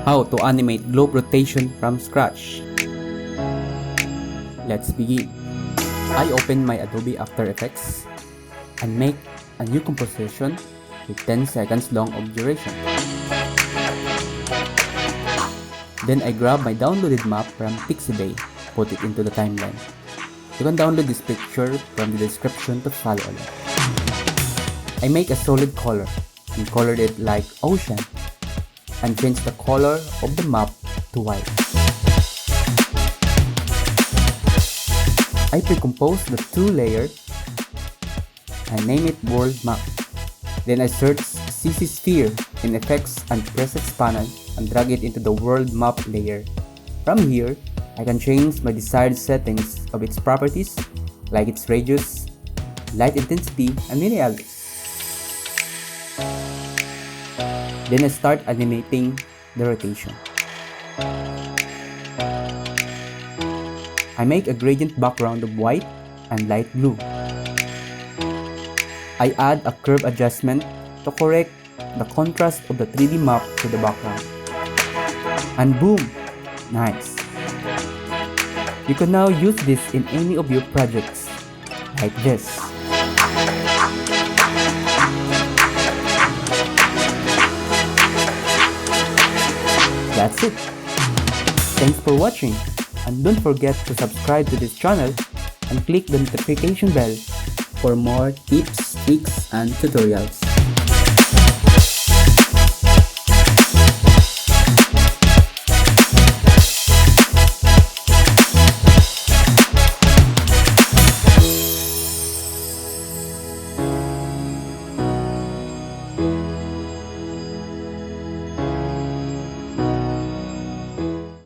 how to animate globe rotation from scratch. Let's begin. I open my Adobe After Effects and make a new composition with 10 seconds long of duration. Then I grab my downloaded map from Pixabay, put it into the timeline. You can download this picture from the description to follow along. I make a solid color and colored it like ocean and change the color of the map to white. I pre-compose the two layers and name it World Map. Then I search CC Sphere in Effects and Presets panel and drag it into the World Map layer. From here, I can change my desired settings of its properties like its radius, light intensity, and many others. Then I start animating the rotation. I make a gradient background of white and light blue. I add a curve adjustment to correct the contrast of the 3D map to the background. And boom! Nice! You can now use this in any of your projects, like this. That's it! Thanks for watching, and don't forget to subscribe to this channel and click the notification bell for more tips, tricks, and tutorials.